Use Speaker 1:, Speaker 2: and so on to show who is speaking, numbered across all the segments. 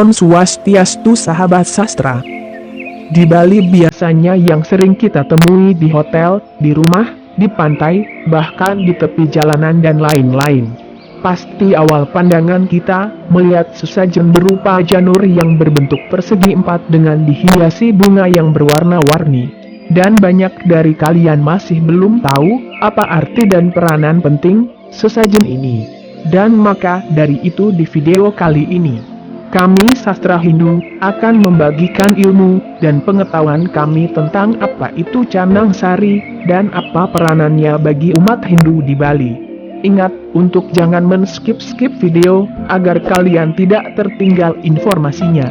Speaker 1: Om Swastiastu sahabat sastra. Di Bali biasanya yang sering kita temui di hotel, di rumah, di pantai, bahkan di tepi jalanan dan lain-lain. Pasti awal pandangan kita melihat sesajen berupa janur yang berbentuk persegi empat dengan dihiasi bunga yang berwarna-warni. Dan banyak dari kalian masih belum tahu apa arti dan peranan penting sesajen ini. Dan maka dari itu di video kali ini kami Sastra Hindu akan membagikan ilmu dan pengetahuan kami tentang apa itu Canang Sari dan apa peranannya bagi umat Hindu di Bali. Ingat untuk jangan men-skip video agar kalian tidak tertinggal informasinya.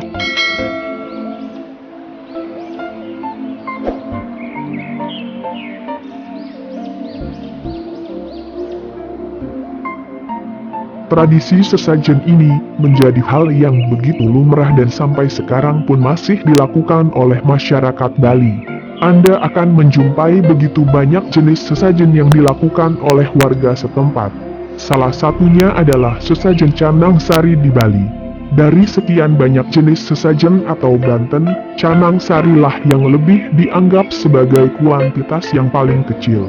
Speaker 2: Tradisi sesajen ini menjadi hal yang begitu lumrah dan sampai sekarang pun masih dilakukan oleh masyarakat Bali. Anda akan menjumpai begitu banyak jenis sesajen yang dilakukan oleh warga setempat. Salah satunya adalah sesajen Canang Sari di Bali. Dari sekian banyak jenis sesajen atau banten, Canang Sari lah yang lebih dianggap sebagai kuantitas yang paling kecil.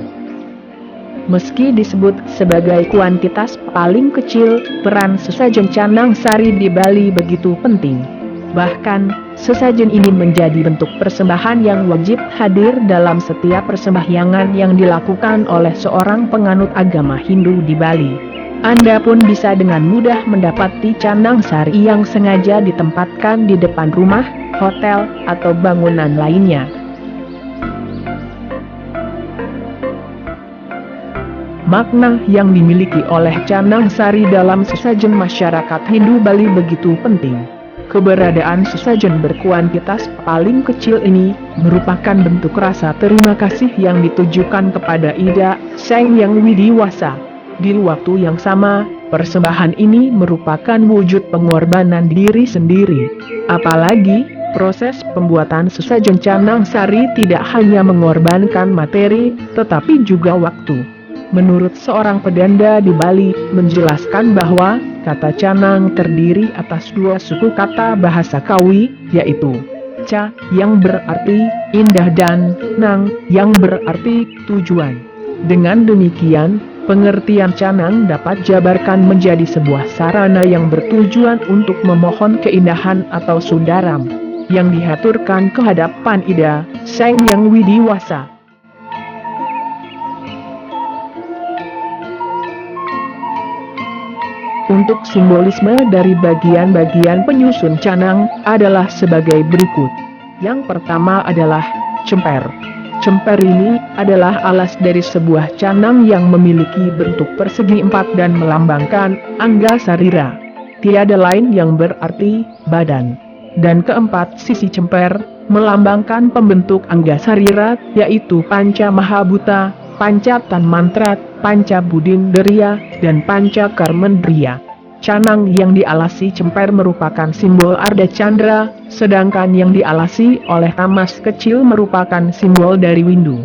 Speaker 3: Meski disebut sebagai kuantitas paling kecil, peran sesajen Canang Sari di Bali begitu penting. Bahkan, sesajen ini menjadi bentuk persembahan yang wajib hadir dalam setiap persembahyangan yang dilakukan oleh seorang penganut agama Hindu di Bali. Anda pun bisa dengan mudah mendapati Canang Sari yang sengaja ditempatkan di depan rumah, hotel, atau bangunan lainnya. Makna yang dimiliki oleh Canang Sari dalam sesajen masyarakat Hindu Bali begitu penting. Keberadaan sesajen berkuantitas paling kecil ini merupakan bentuk rasa terima kasih yang ditujukan kepada Ida Sang Hyang Widiwasa. Di waktu yang sama, persembahan ini merupakan wujud pengorbanan diri sendiri. Apalagi, proses pembuatan sesajen Canang Sari tidak hanya mengorbankan materi, tetapi juga waktu. Menurut seorang pedanda di Bali, menjelaskan bahwa kata canang terdiri atas dua suku kata bahasa Kawi, yaitu ca yang berarti indah dan nang yang berarti tujuan. Dengan demikian, pengertian canang dapat jabarkan menjadi sebuah sarana yang bertujuan untuk memohon keindahan atau sundaram yang dihaturkan ke hadapan Ida Sang Hyang Widiwasa. Untuk simbolisme dari bagian-bagian penyusun canang adalah sebagai berikut. Yang pertama adalah cemper. Cemper ini adalah alas dari sebuah canang yang memiliki bentuk persegi empat dan melambangkan Angga Sarira. Tiada lain yang berarti badan. Dan keempat, sisi cemper melambangkan pembentuk Angga Sarira, yaitu Panca Mahabhuta, Panca Tanmantrat, Panca Budinderya, dan Panca Karmendriya. Canang yang dialasi cemper merupakan simbol Arda Candra, sedangkan yang dialasi oleh tamas kecil merupakan simbol dari Windu.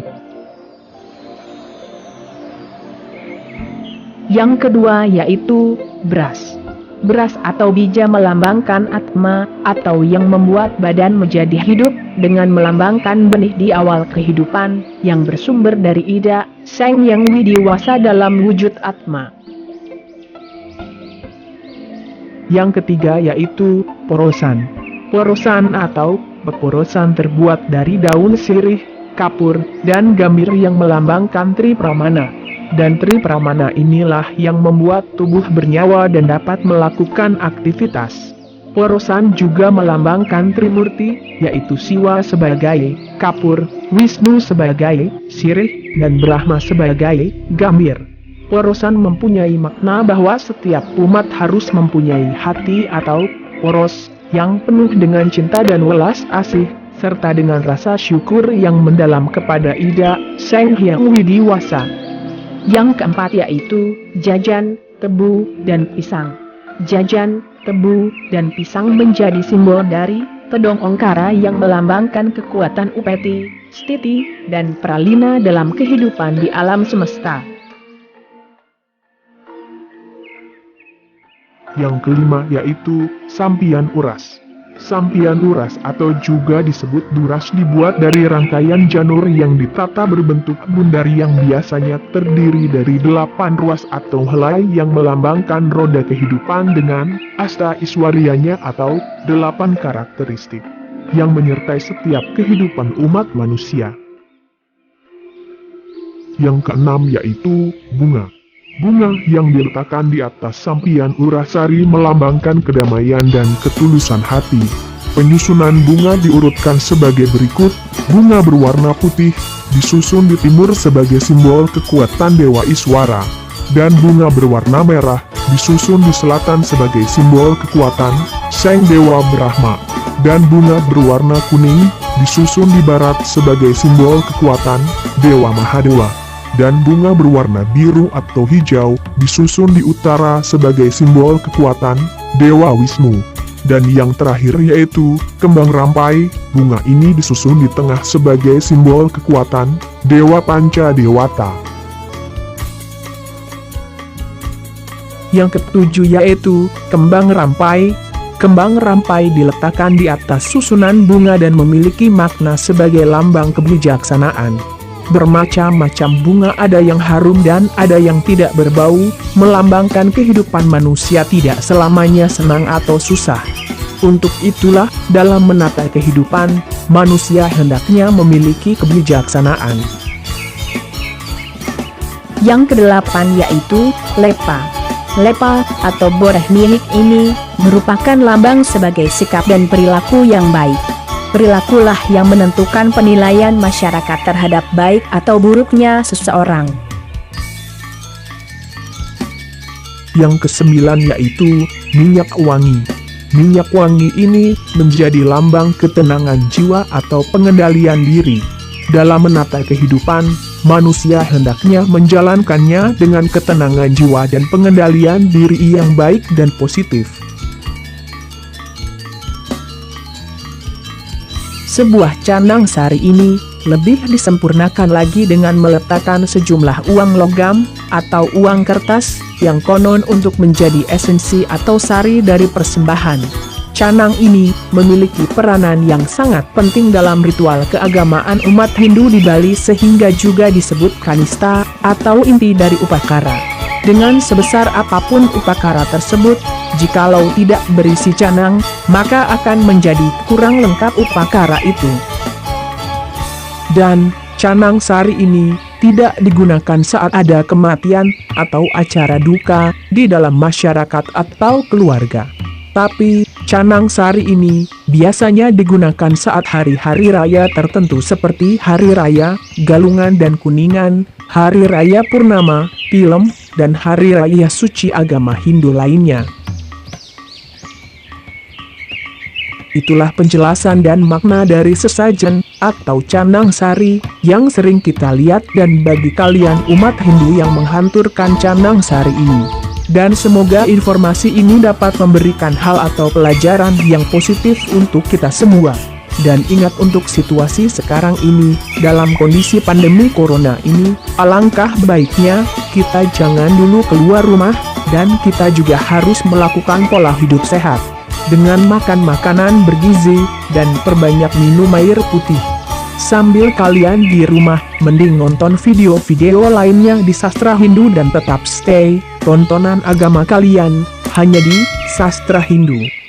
Speaker 3: Yang kedua yaitu beras. Beras atau bija melambangkan Atma, atau yang membuat badan menjadi hidup, dengan melambangkan benih di awal kehidupan, yang bersumber dari Ida Sang Hyang Widiwasa dalam wujud Atma.
Speaker 1: Yang ketiga yaitu porosan. Porosan atau peporosan terbuat dari daun sirih, kapur, dan gambir yang melambangkan Tri Pramana. Dan Tri Pramana inilah yang membuat tubuh bernyawa dan dapat melakukan aktivitas. Porosan juga melambangkan Trimurti, yaitu Siwa sebagai kapur, Wisnu sebagai sirih, dan Brahma sebagai gambir. Porosan mempunyai makna bahwa setiap umat harus mempunyai hati atau poros, yang penuh dengan cinta dan welas asih, serta dengan rasa syukur yang mendalam kepada Ida, Sang Hyang Widiwasa.
Speaker 3: Yang keempat yaitu jajan, tebu, dan pisang. Jajan, tebu, dan pisang menjadi simbol dari Tedong Ongkara yang melambangkan kekuatan upeti, stiti, dan pralina dalam kehidupan di alam semesta.
Speaker 2: Yang kelima yaitu sampian uras. Sampian uras atau juga disebut duras dibuat dari rangkaian janur yang ditata berbentuk bundar yang biasanya terdiri dari 8 ruas atau helai yang melambangkan roda kehidupan dengan asta iswarianya atau 8 karakteristik yang menyertai setiap kehidupan umat manusia. Yang keenam yaitu bunga. Bunga yang diletakkan di atas sampian urasari melambangkan kedamaian dan ketulusan hati. Penyusunan bunga diurutkan sebagai berikut: bunga berwarna putih, disusun di timur sebagai simbol kekuatan Dewa Iswara, dan bunga berwarna merah, disusun di selatan sebagai simbol kekuatan Sang Dewa Brahma, dan bunga berwarna kuning, disusun di barat sebagai simbol kekuatan Dewa Mahadewa, dan bunga berwarna biru atau hijau disusun di utara sebagai simbol kekuatan Dewa Wisnu. Dan yang terakhir yaitu kembang rampai, bunga ini disusun di tengah sebagai simbol kekuatan Dewa Panca Dewata.
Speaker 1: Yang ketujuh yaitu kembang rampai. Kembang rampai diletakkan di atas susunan bunga dan memiliki makna sebagai lambang kebijaksanaan. Bermacam-macam bunga, ada yang harum dan ada yang tidak berbau, melambangkan kehidupan manusia tidak selamanya senang atau susah. Untuk itulah, dalam menata kehidupan, manusia hendaknya memiliki kebijaksanaan.
Speaker 3: Yang kedelapan yaitu lepa. Lepa atau boreh milik ini merupakan lambang sebagai sikap dan perilaku yang baik. Perilakulah yang menentukan penilaian masyarakat terhadap baik atau buruknya seseorang.
Speaker 1: Yang kesembilan yaitu minyak wangi. Minyak wangi ini menjadi lambang ketenangan jiwa atau pengendalian diri. Dalam menata kehidupan, manusia hendaknya menjalankannya dengan ketenangan jiwa dan pengendalian diri yang baik dan positif.
Speaker 3: Sebuah canang sari ini lebih disempurnakan lagi dengan meletakkan sejumlah uang logam atau uang kertas yang konon untuk menjadi esensi atau sari dari persembahan. Canang ini memiliki peranan yang sangat penting dalam ritual keagamaan umat Hindu di Bali sehingga juga disebut kanista atau inti dari upakara. Dengan sebesar apapun upakara tersebut, jikalau tidak berisi canang, maka akan menjadi kurang lengkap upakara itu. Dan canang sari ini tidak digunakan saat ada kematian atau acara duka di dalam masyarakat atau keluarga. Tapi, canang sari ini biasanya digunakan saat hari-hari raya tertentu seperti Hari Raya Galungan dan Kuningan, Hari Raya Purnama, Tilem, dan Hari Raya Suci agama Hindu lainnya. Itulah penjelasan dan makna dari sesajen atau canang sari yang sering kita lihat dan bagi kalian umat Hindu yang menghanturkan canang sari ini. Dan semoga informasi ini dapat memberikan hal atau pelajaran yang positif untuk kita semua. Dan ingat untuk situasi sekarang ini, dalam kondisi pandemi corona ini, alangkah baiknya kita jangan dulu keluar rumah, dan kita juga harus melakukan pola hidup sehat. Dengan makan makanan bergizi, dan perbanyak minum air putih. Sambil kalian di rumah, mending nonton video-video lainnya di Sastra Hindu dan tetap stay tontonan agama kalian hanya di Sastra Hindu.